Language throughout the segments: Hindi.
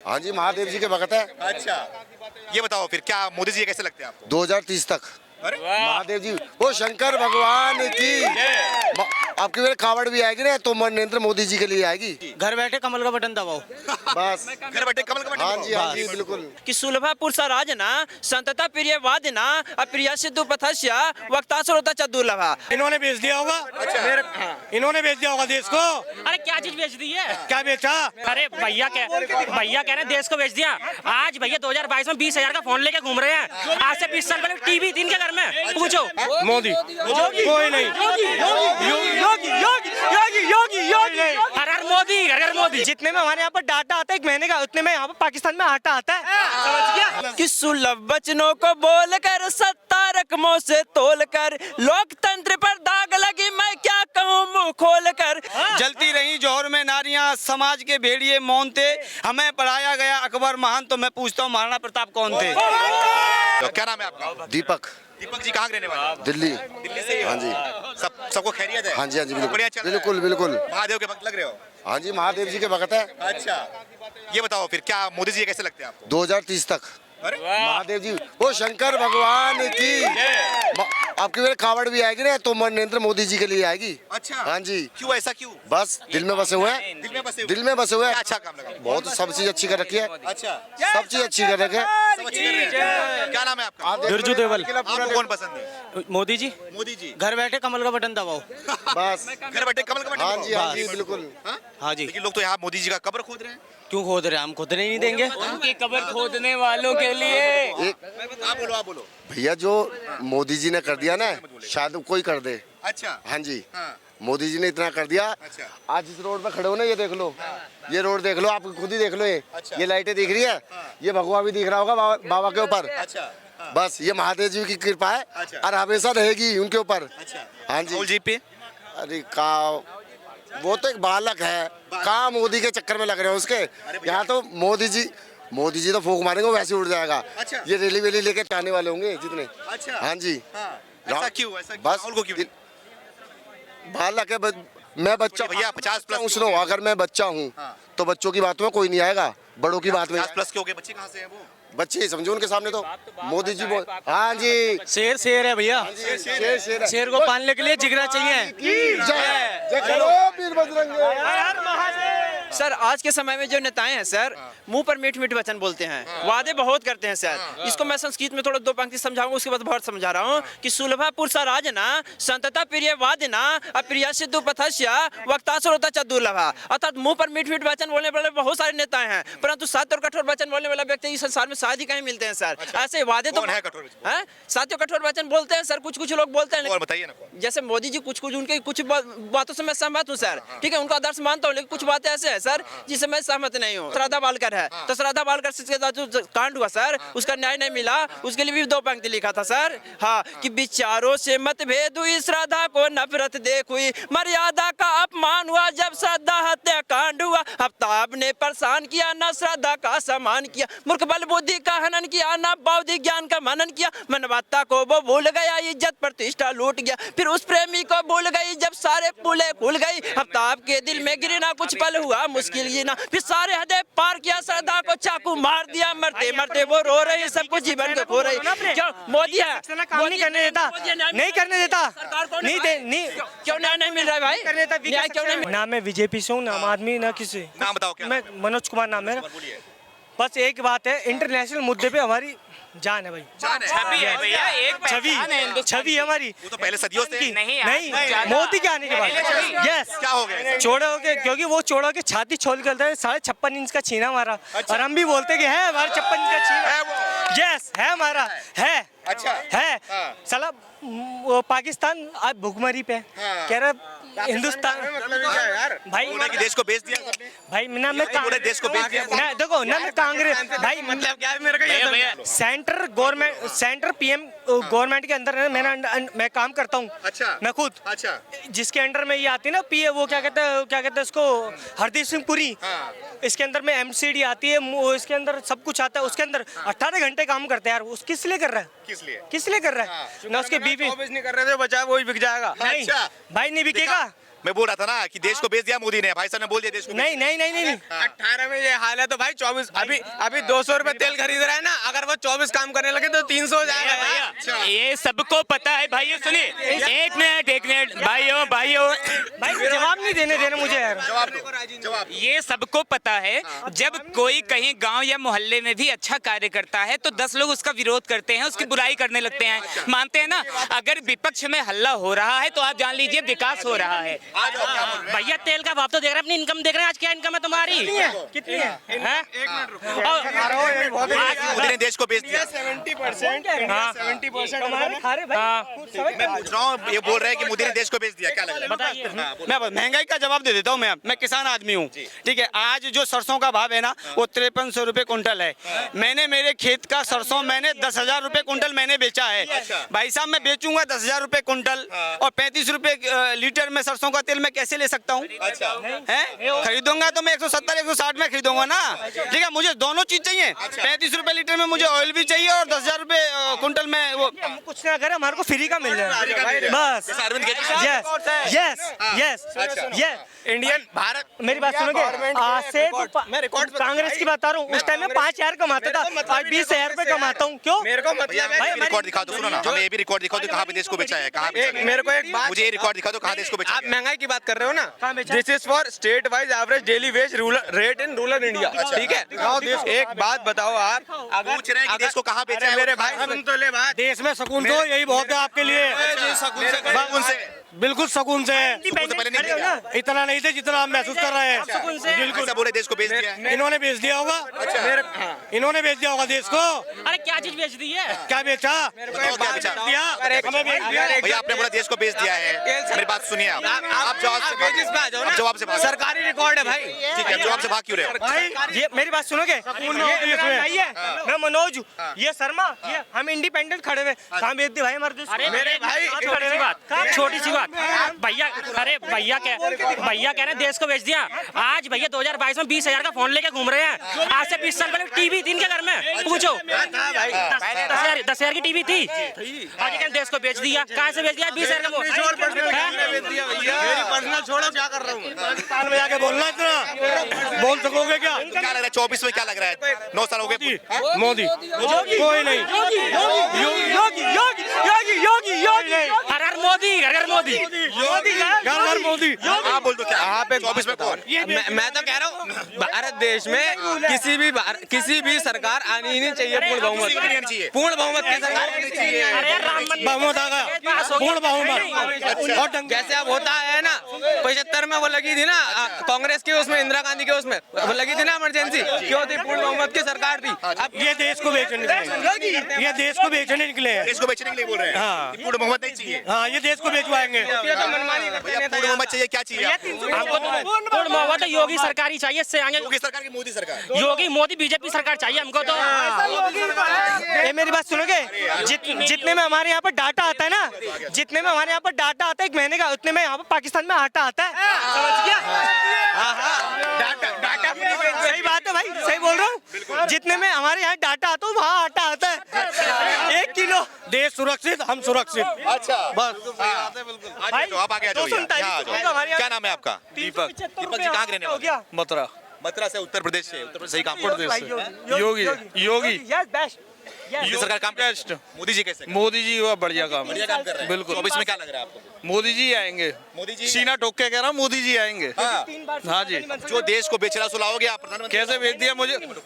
हाँ जी, महादेव जी के भगत है। अच्छा, ये बताओ फिर क्या मोदी जी कैसे लगते हैं आपको? 2030 तक अरे महादेव जी, वो शंकर भगवान की आपकी मेरे कावड़ भी आएगी ना, तो नरेंद्र मोदी जी के लिए आएगी। घर बैठे कमल का बटन दबाओ बस घर बैठे कमल का बटन हाँ दबाओ। जी, हाँ जी, बिल्कुल। कि सुलभापुर सराजना संतता प्रिय वादना अप्रिय सिद्धू पथस्य वक्तासुरता चतुर्लभा। इन्होंने बेच दिया होगा। इन्होंने बेच दिया होगा देश को। अरे क्या चीज बेच दी है? क्या बेचा? अरे भैया कह रहे हैं देश को बेच दिया। आज भैया 2022 में 20,000 का फोन लेके घूम रहे हैं। आज से 20 साल पहले टीवी थी इनके घर में, पूछो। मोदी कोई नहीं। हर मोदी। जितने में हमारे यहाँ पर डाटा आता है 1 महीने का, उतने में यहाँ पर पाकिस्तान में आटा आता है। समझ गया? कि सुलभ वचनों को बोलकर सत्ता रकमों से तोलकर लोकतंत्र पर दाग लगी, मैं क्या कहूँ मुंह खोलकर। जलती रही जौहर में नारियां, समाज के भेड़िए मौन थे, हमें पढ़ाया गया अकबर महान, तो मैं पूछता हूँ महाराणा प्रताप कौन थे? तो क्या नाम है आपका? दीपक, दीपक जी कहाँ के रहने वाले? दिल्ली। दिल्ली से ही हो? हाँ जी, सबको खैरियत है? हाँ जी, हाँ जी, बढ़िया बिल्कुल चल रहा है? बिल्कुल बिल्कुल। महादेव के भक्त लग रहे हो? हाँ जी, महादेव जी के भगत है। अच्छा, ये बताओ फिर क्या मोदी जी कैसे लगते हैं आपको? 2030 तक अरे महादेव जी, वो शंकर भगवान की आपकी मेरे कावड़ भी आएगी ना, तो नरेंद्र मोदी जी के लिए आएगी। अच्छा, हाँ जी, क्यों ऐसा क्यों? बस दिल में बसे हुए हैं, दिल में बसे हुए? दिल में बसे हुए हैं। क्या अच्छा काम लगा? बहुत सब चीज अच्छी कर रखी है, अच्छा, सब चीज अच्छी कर रखी है। सब अच्छी कर रहे हैं। क्या नाम है आपका? बिरजू देवल। आपको कौन पसंद है? मोदी जी मोदी जी। घर बैठे कमल का बटन दबाओ। बस घर बैठे कमल का बटन हाँ दबाओ। जी, हाँ जी, बिल्कुल। हाँ? हाँ जी। लेकिन लोग तो यहाँ मोदी जी का कब्र खोद रहे हैं। क्यों खोद रहे हैं? हम खोदने ही नहीं देंगे। उनकी कब्र खोदने वालों के लिए एक आप बोलो। भैया, जो मोदी जी ने कर दिया ना, शायद कोई कर दे। अच्छा, हाँ जी, हाँ, मोदी जी ने इतना कर दिया। अच्छा। आज इस रोड पे खड़े हो ना, ये देख लो, ये रोड देख लो, आप खुद ही देख लो। अच्छा। ये लाइटें दिख रही है, ये भगवा भी दिख रहा होगा बाबा के ऊपर। अच्छा, हाँ, बस ये महादेव जी की कृपा है अच्छा। और हमेशा रहेगी उनके ऊपर। अच्छा। हाँ जी। राहुल जी पे अरे का वो तो एक बालक है, कहाँ मोदी के चक्कर में लग रहे हो उसके। यहाँ तो मोदी जी तो फूंक मारेंगे, वो वैसे उड़ जाएगा। अच्छा। ये रैली वेली लेके आने वाले होंगे जितने। अच्छा। हाँ जी, हाँ, ऐसा क्यों? बस राहुल को क्यों? बालक है, मैं बच्चा भैया 50+ सुनो, अगर मैं बच्चा हूँ हाँ। तो बच्चों की बात में कोई नहीं आएगा, बड़ों की बात में 50+ के हो गए बच्चे कहाँ से हैं वो? बच्चे ही समझो उनके सामने। तो मोदी जी बोल, हाँ जी, शेर है भैया। शेर है। शेर को पालने के लिए जिगरा चाहिए। जय करो वीर बजरंगी। सर आज के समय में जो नेताएं हैं सर, मुंह पर मीठ मीठ वचन बोलते हैं, वादे बहुत करते हैं सर। इसको मैं संस्कृत में थोड़ा 2 पंक्ति समझाऊंगा, उसके बाद बहुत समझा रहा हूँ। कि सुलभापुर सराजना संतता प्रिय वादना अप्रिय सिद्धू पथस्य वक्तासुरता चतुर्लभा। अर्थात मुंह पर मीठ मीठ वचन बोलने वाले बहुत सारे नेताएं हैं, परंतु सत्य और कठोर वचन बोलने वाला व्यक्ति इस संसार में शायद ही कहीं मिलते हैं सर। ऐसे वादे तो कौन है कठोर वचन? हैं? सत्य कठोर वचन बोलते हैं सर, कुछ लोग बोलते हैं। और बताइए ना कौन? जैसे मोदी जी कुछ उनके कुछ बातों से मैं सहमत हूँ सर, ठीक है, उनका आदर्श मानता हूँ, लेकिन कुछ बातें ऐसे हैं सर जिससे मैं सहमत नहीं हूँ। श्रद्धा बालकर है, तो श्रद्धा बालकर से जो कांड हुआ सर, उसका न्याय नहीं मिला, उसके लिए भी 2 पंक्ति लिखा था सर। हाँ, कि विचारों से मतभेद हुई, श्रद्धा को नफरत देख हुई, मर्यादा का अपमान हुआ जब श्रद्धा हत्या कांड हुआ। आफ्ताब ने परेशान किया, न श्रद्धा का सम्मान किया, मूर्ख बल बुद्धि का हनन किया, न बौद्धिक ज्ञान का मनन किया, मानवता को वो भूल गया, इज्जत प्रतिष्ठा लूट गया, फिर उस प्रेमी को भूल गई जब सारे पुले खुल गई। आफ्ताब के दिल में गिरी ना कुछ पल हुआ मुश्किल जीना, फिर सारे हदें पार किया, श्रद्धा को चाकू मार दिया, मरते मरते वो रो रही, सब कुछ जीवन को खो रही। क्यों मोदी है? काम नहीं करने देता, नहीं करने देता, नहीं क्यों न्याय नहीं मिल रहा है भाई? न्याय क्यों नहीं? ना मैं बीजेपी से हूँ, ना आदमी, ना किसी। नाम बताओ क्या? मैं मनोज कुमार नाम है। बोलिए। बस एक बात है, इंटरनेशनल मुद्दे पे हमारी जान है भाई। जान है। छवि है भैया, एक छवि हमारी। वो तो पहले सदियों से नहीं मोदी के आने के बाद यस क्या हो गया? चौड़ा हो गया, क्योंकि वो चौड़ा के छाती छोड़ के है, 56.5 इंच का छीना हमारा। और हम भी बोलते कि है हमारा 56 इंच का छीना। है वो? यस है हमारा, है अच्छा है। हाँ। साला वो पाकिस्तान आज भुखमरी पे हाँ। कह रहा हिंदुस्तान भाई बोला कि देश को बेच दिया सबने। भाई ना मैं पूरे देश को बेच दिया। ना देखो ना मैं कांग्रेस भाई मतलब क्या है मेरे को भैया, centre government centre PM government के अंदर है, मैं काम करता हूँ। अच्छा। मैं खुद अच्छा। जिसके अंडर में ये आती है ना पीए, वो क्या कहते हैं इसको, हरदीप सिंह पुरी। हाँ। इसके अंदर में एमसीडी आती है, इसके अंदर सब कुछ आता है, उसके अंदर 18 घंटे काम करते हैं यार। उस किस लिए कर रहा है? किस लिए कर रहा है? ना उसके बीवी नहीं कर रहे थे, बचा वही बिक जाएगा। नहीं अच्छा। भाई नहीं बिकेगा, मैं बोल रहा था ना कि देश को बेच दिया मोदी ने, भाई साहब ने बोल दिया देश को बेच नहीं नहीं नहीं नहीं नहीं 18 में ये हाल है तो भाई 24 अभी 200 रुपए तेल खरीद रहा है ना, अगर वो 24 काम करने लगे तो 300 हो जाएगा भैया। ये सबको पता है भाई, ये सुनिए एक मिनट भाइयों भाई जवाब नहीं देने मुझे यार। जवाब ये सबको पता है, जब कोई कहीं गांव या मोहल्ले में भी अच्छा कार्य करता है तो 10 लोग उसका विरोध करते हैं, उसकी बुराई करने लगते हैं, मानते हैं ना। अगर विपक्ष में हल्ला हो रहा है तो आप जान लीजिए विकास हो रहा है। भैया तेल का भाव तो देख रहे हैं, अपनी इनकम देख रहे हैं, आज क्या इनकम है तुम्हारी? कितनी है? हैं? आज मोदी ने देश को बेच दिया। 70% हमारे खा रहे भाई। मैं पूछ रहा हूँ, ये बोल रहे हैं कि मोदी ने देश को बेच दिया, क्या लग रहा है? बताइए। मैं महंगाई का जवाब दे देता हूँ। मैं किसान आदमी हूँ, ठीक है। आज जो सरसों का भाव है ना वो 5300 रुपए कुंटल है। मैंने मेरे खेत का सरसों मैंने 10,000 रुपए कुंटल मैंने बेचा है। भाई साहब मैं बेचूंगा 10,000 रुपए कुंटल और 35 रुपए लीटर में सरसों का तेल मैं कैसे ले सकता हूँ? खरीदूंगा तो मैं 170 160 में खरीदूंगा ना, ठीक है। मुझे दोनों चीज चाहिए, 35 रुपए लीटर में मुझे ऑयल भी चाहिए और 10,000 रुपए कुंटल में वो कुछ ना करे, हमारे को फ्री का मिल जाए बस। Arvind Kejriwal yes yes yes Indian Bharat मेरी बात सुनोगे? आज से तो कांग्रेस की बता रहा हूँ, उस टाइम में 5,000 कमाता था, आज 20,000 रुपए कमाता हूँ। क्यों? मेरे को मतलब है भाई रिकॉर्ड दिखा दो, सुनो ना, हमें ये भी रिकॉर्ड दिखा दो कहाँ पे देश को बेचा है, कहाँ पे बेचा है? मेरे को एक बात, मुझे ये रिकॉर्ड दिखा दो कहाँ देश को बेचा आप है? महंगाई की बात कर रहे हो ना, कहाँ बेचा? This is for state wise average daily wage rate in rural India, ठीक है। एक बात बताओ आप, पूछ रहे हैं कि देश को कहाँ बेचा है? मेरे भाई सुन तो ले बात। देश में सुकून तो यही बहुत है आपके लिए। सुकून से बिल्कुल सुकून से है। सुकून से पहले नहीं मिलेगा। इतना नहीं थे जितना आप महसूस कर रहे हैं। बिल्कुल ऐसा बोले देश को बेच दिया है। इन्होंने बेच दिया होगा, इन्होंने बेच दिया होगा देश को। अरे क्या चीज बेच दी है? क्या बेचा? बताओ क्या बेचा? दिया हमें बेच दिया। भैया आपने बोला देश को बेच दिया है, मेरी बात सुनिए आप जवाब से भाग। सरकारी रिकॉर्ड है भाई, ठीक है, जवाब से भाग क्यों रहे हो? भाई ये मेरी बात सुनोगे? मैं मनोज, ये शर्मा, ये हम इंडिपेंडेंट खड़े हुए, कहाँ बेच दी भाई हमारे देश? अरे मेरे भाई छोटी सी बात भैया, अरे भैया कह रहे हैं देश को बेच दिया। आज भैया 2022 में 20,000 का फोन लेके घूम रहे हैं, आज से 20 साल पहले टीवी थी इनके घर में, पूछो 10,000 की टीवी थी, आज क्या देश को बेच दिया? कहाँ से बेच दिया? 20,000 का छोड़ो क्या कर रहा हूँ, अस्पताल में जाके बोलना इतना बोल सकोगे क्या? क्या लग रहा है 24 में क्या लग रहा है? 9 साल हो गए मोदी कोई नहीं, हर मोदी घर घर मोदी। आप बोल दो क्या आप 24 में कौन? मैं तो कह रहा हूँ भारत देश में किसी भी सरकार आनी ही नहीं चाहिए पूर्ण बहुमत, पूर्ण बहुमत की सरकार आनी चाहिए। अरे यार राम मंदिर बहुमत आ गया, पूर्ण बहुमत। और जैसे अब होता है ना 75 में वो लगी थी ना कांग्रेस के उसमें, इंदिरा गांधी के उसमें वो लगी थी ना इमरजेंसी, क्यों थी? पूर्ण बहुमत की सरकार थी। अब ये देश को बेचने निकले, ये देश को बेचने निकले हैं। देश को बेचने के लिए बोल रहे हैं? हाँ। पूर्ण बहुमत नहीं चाहिए। हाँ ये देश को बेचवाएंगे। भैया पूर्ण बहुमत चाहिए, क्या चाहिए आपको? हमको तो पूर्ण बहुमत है, योगी सरकार ही चाहिए, इससे आगे योगी सरकार की मोदी सरकार? योगी मोदी बीजेपी सरकार चाहिए हमको तो। ये मेरी बात सुनोगे? जितने में हमारे यहाँ पर डाटा आता है ना, जितने में हमारे यहाँ पर डाटा आता है 1 महीने का, उतने में यहाँ पर पाकिस्तान में आटा आता है। समझ गया? डाटा सही बात है भाई, सही बोल रहा हूँ। जितने में हमारे यहाँ डाटा आता है वहाँ आटा आता है 1 किलो। देश सुरक्षित, हम सुरक्षित। अच्छा बस भाई आप आगे आ जाओ, यहाँ आ जाओ। क्या नाम है आपका? दीपक। दीपक जी कहाँ के रहने वाले? मथुरा मथुरा से, उत्तर प्रदेश से। उत्तर प्रदेश सही काम योगी यस बेस्ट। मोदी सरकार काम बेस्ट। मोदी जी कैसे? मोदी जी वो बढ़िया काम बढ़िया काम कर रहे हैं। बिल्कुल। 24 में क्या लग रहा है आपको? मोदी जी आएंगे, मोदी जी सीना ठोक के कह रहा हूँ मोदी जी आएंगे। हाँ जी। जो देश को बेच रहा सुलाओगे आप प्रधानमंत्री? कैसे बेच दिया?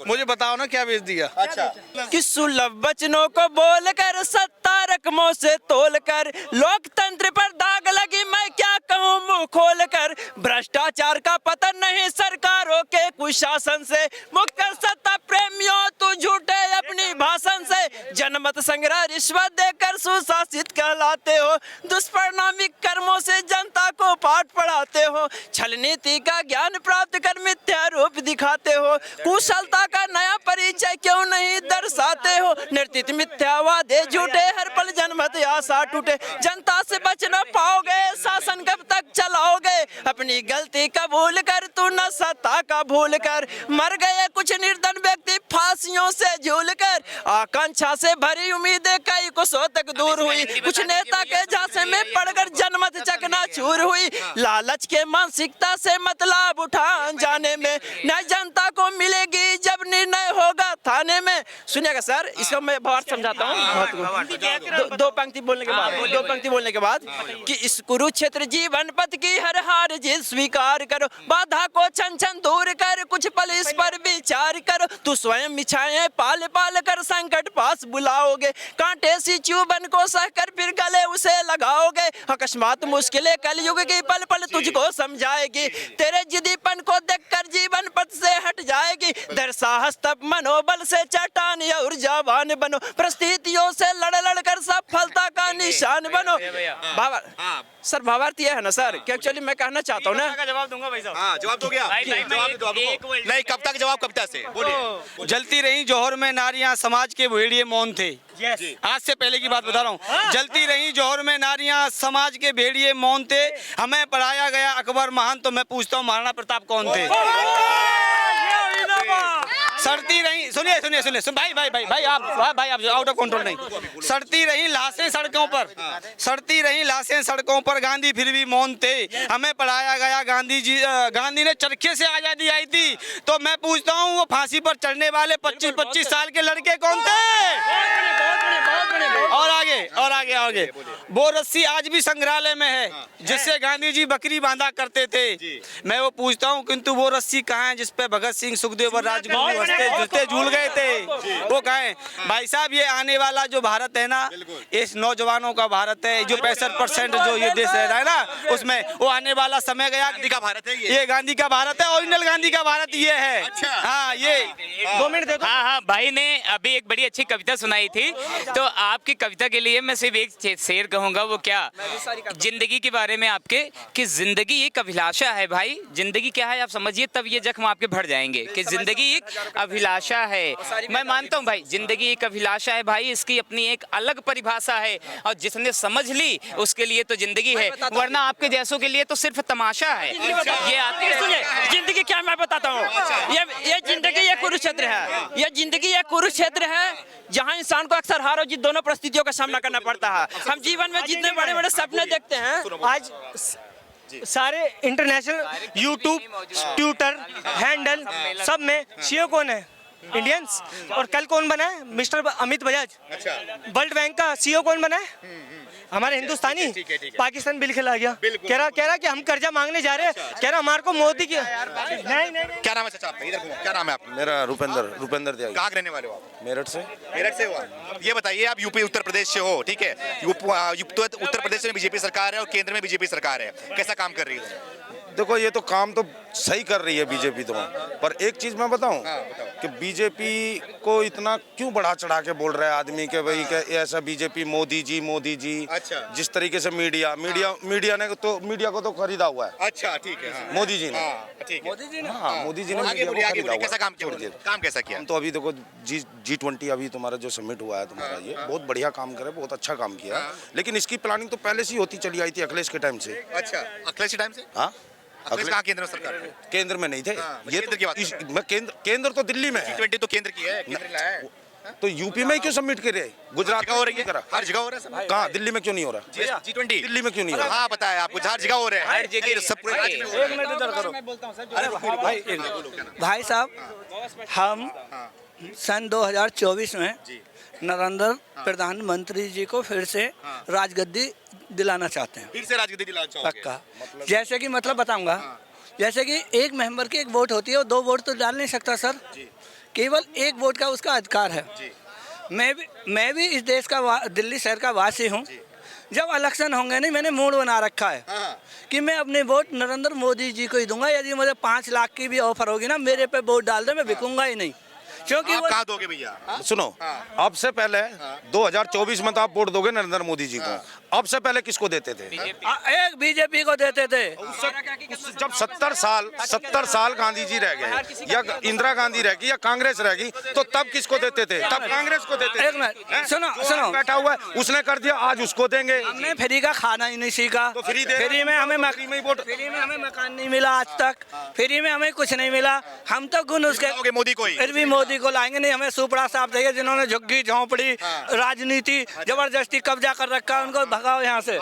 मुझे बताओ ना क्या बेच दिया? अच्छा कि सुलभ वचनों को बोलकर, सत्ता रकमों से तोलकर, लोकतंत्र पर दाग लगी मैं क्या कहूँ मुंह खोलकर, भ्रष्टाचार का पतन नहीं सरकारों के कुशासन से, मुक्त कर सत्ता प्रेमियों तू झूठे अपनी भाषण से, जनमत संग्रह रिश्वत देकर सुशासित कहलाते हो, दुष्परिणामी कर्मों से जनता को पाठ पढ़ाते हो, छल नीति का ज्ञान प्राप्त कर मिथ्या रूप दिखाते हो, कुशलता का नया परिचय क्यों नहीं दर्शाते हो, निर्तित मिथ्यावादे झूठे, हर पल जनमत आशा टूटे, जनता से बच न पाओगे, शासन कब तक चलाओगे, अपनी गलती कबूल कर, तू न सत्ता का भूल कर, मर गए कुछ निर्धन व्यक्ति फांसियों से झूल कर, आकांक्षा से भरी उम्मीदें कई कोसों तक दूर हुई, कुछ नेता के झांसे में पड़कर जनमत चकनाचूर हुई, लालच के मानसिकता से मतलब उठा जाने में न जनता को मिलेगी जब निर्णय होगा थाने में। सुनिएगा सर, इसको मैं भावार्थ समझाता हूँ दो पंक्ति बोलने के बाद कि इस कुरुक्षेत्र जीवन पथ की हर हार जीत स्वीकार करो, बाधा को छन छन दूर कर, कुछ पल इस पर विचार करो, तू स्वयं मिछाए पाल पाल कर संकट पास बुलाओगे, कांटे सी चुभन को सहकर फिर गले उसे लगाओगे, अकस्मात मुश्किलें कलयुग की पल पल तुझको समझाएगी, तेरे जिद्दीपन को देखकर जीवन पथ से हट जाएगी, दर साहस तब मनोबल से चट्टान या ऊर्जावान बनो, परिस्थितियों से लड़ लड़ कर सफलता का निशान बनो। बाबा सर भावार्थ ये है ना सर कि एक्चुअली मैं कहना चाहता हूँ ना, जवाब दूंगा भाई साहब। हाँ जवाब दो क्या? नहीं कविता का जवाब कविता से बोलिए। जलती रही जौहर में नारियां, समाज के भेड़िए मौन थे। आज से पहले की बात बता रहा हूँ। जलती रही जौहर में नारियां, समाज के भेड़िए मौन थे, हमें पढ़ाया गया अकबर महान, तो मैं पूछता हूँ महाराणा प्रताप कौन थे? सड़ती रही, सुनिए भाई आप आउट ऑफ कंट्रोल नहीं। सड़ती रही लाशें सड़कों पर, सड़ती रही लाशें सड़कों पर, गांधी फिर भी मौन थे, हमें पढ़ाया गया गांधी ने चरखे से आजादी आई थी, तो मैं पूछता हूँ वो फांसी पर चढ़ने वाले 25-25 साल के लड़के कौन थे? और आगे वो रस्सी आज भी संग्रहालय में है जिससे गांधी जी बकरी बांधा करते थे। मैं वो पूछता हूँ किंतु वो रस्सी कहाँ है जिसपे भगत सिंह, सुखदेव और राजगुरु हंसते झूल गए थे? वो कहाँ है? भाई साहब ये आने वाला जो भारत है ना, इस नौजवानों का भारत है, जो 65% जो ये देश रह रहा है ना, उसमें वो आने वाला समय गया। गांधी का भारत है ये गांधी का भारत है, ओरिजिनल गांधी का भारत ये है। हाँ ये 2 मिनट दे दो। हाँ भाई ने अभी एक बड़ी अच्छी कविता सुनाई थी, तो आपकी कविता के लिए मैं सिर्फ एक शेर कहूंगा। वो क्या? जिंदगी के बारे में आपके, कि जिंदगी एक अभिलाषा है भाई। जिंदगी क्या है आप समझिए, तब ये जख्म आपके भर जाएंगे कि जिंदगी एक अभिलाषा है। मैं मानता हूँ भाई जिंदगी एक अभिलाषा है भाई, इसकी अपनी एक अलग परिभाषा है, और जिसने समझ ली उसके लिए तो जिंदगी है, वरना आपके जैसों के लिए तो सिर्फ तमाशा है। ये आपके सुनिए, जिंदगी क्या मैं बताता हूँ, ये जिंदगी एक कुरुक्षेत्र है, ये जिंदगी एक कुरुक्षेत्र है जहाँ इंसान को अक्सर हार और जीत दोनों परिस्थितियों का सामना करना पड़ता है। हम जीवन में जितने बड़े बड़े सपने देखते हैं, आज सारे इंटरनेशनल यूट्यूब, ट्विटर हैंडल सब में सीईओ कौन है? इंडियंस। और कल कौन बना है? Mister Amit Bajaj. World bank का सीईओ कौन बना है? हमारे हिंदुस्तानी। पाकिस्तान बिल खिला गया, कह रहा कि हम कर्जा मांगने जा रहे हैं, कह रहा हमारे को मोदी की नहीं। क्या नाम है चाचा आपका? इधर घूमो। क्या नाम है आपका? मेरा रुपेंद्र त्यागी। कहाँ के रहने वाले हो आप? मेरठ से। मेरठ से हुआ। ये बताइए आप यूपी उत्तर प्रदेश से हो, ठीक है? उत्तर प्रदेश में बीजेपी सरकार है और केंद्र में बीजेपी सरकार है, कैसा काम कर रही है? देखो ये तो काम तो सही कर रही है बीजेपी तो, पर एक चीज मैं बताऊं कि बीजेपी को इतना क्यों बढ़ा चढ़ा के बोल रहा है आदमी के भाई कि ऐसा बीजेपी मोदी जी। अच्छा। जिस तरीके से मीडिया को तो खरीदा हुआ है। अच्छा ठीक है। हाँ। मोदी जी ने। ठीक है। मोदी जी ने मीडिया को आगे खरीदा हुआ कैसा काम किया? काम कैसा किया? तो अभी देखो G20 अभी तुम्हारा जो समिट हुआ है तुम्हारा, ये बहुत बढ़िया काम करे, बहुत अच्छा काम किया, लेकिन इसकी प्लानिंग तो पहले से ही होती चली आई थी अखिलेश के टाइम से। अच्छा, अखिलेश के टाइम से? हाँ, कहाँ केंद्र सरकार में? केंद्र में नहीं थे। ये केंद्र की बात मैं केंद्र तो दिल्ली में है। G20 तो केंद्र की है, केंद्र लाया है। तो यूपी में क्यों सबमिट करे? गुजरात हो रही है, हर जगह हो रहा है। कहाँ? दिल्ली में क्यों नहीं हो रहा? G20 दिल्ली में क्यों नहीं हो रहा? हाँ बताया आपको, हर जगह हो रहा है, हर जगह सब पूरे राज्य में हो रहा है। भाई साहब, हम सन 2024 में नरेंद्र प्रधानमंत्री जी को फिर से राजगद्दी दिलाना चाहते हैं। फिर से राजगद्दी दिलाना चाहोगे? पक्का। जैसे कि मतलब बताऊंगा, जैसे कि एक मेंबर की एक वोट होती है, वो 2 वोट तो डाल नहीं सकता सर, केवल 1 वोट का उसका अधिकार है। मैं भी इस देश का दिल्ली शहर का वासी हूँ। जब इलेक्शन होंगे नहीं, मैंने मूड बना रखा है कि मैं अपने वोट नरेंद्र मोदी जी को ही दूंगा। यदि मुझे 5 लाख की भी ऑफर होगी ना, मेरे पे वोट डाल दे, मैं बिकूंगा ही नहीं। क्योंकि आप कहाँ दोगे भैया? सुनो, अब से पहले 2024 में तो आप वोट दोगे नरेंद्र मोदी जी को। अब से पहले किसको देते थे? एक बीजेपी को देते थे। जब 70 साल गांधी जी रह गए या इंदिरा गांधी रह गई या कांग्रेस रह गई, तो तब किसको देते थे? तब कांग्रेस को देते थे। एक मिनट, हैं? सुनो, जो सुनो। आज बैठा हुआ है उसने कर दिया, आज उसको देंगे। हमने फ्री का खाना ही नहीं सीखा, तो फ्री दे रहे फ्री में हो, हमें फ्री में ही वोट। फ्री में हमें मकान नहीं मिला आज तक, फ्री में हमें कुछ नहीं मिला। हम तो गुण उसके लाओगे मोदी को ही? फिर भी मोदी को लाएंगे नहीं। हमें सुपड़ा साहब चाहिए जिन्होंने झुग्गी झोंपड़ी राजनीति जबरदस्ती कब्जा कर रखा है, उनको भगाओ यहाँ से।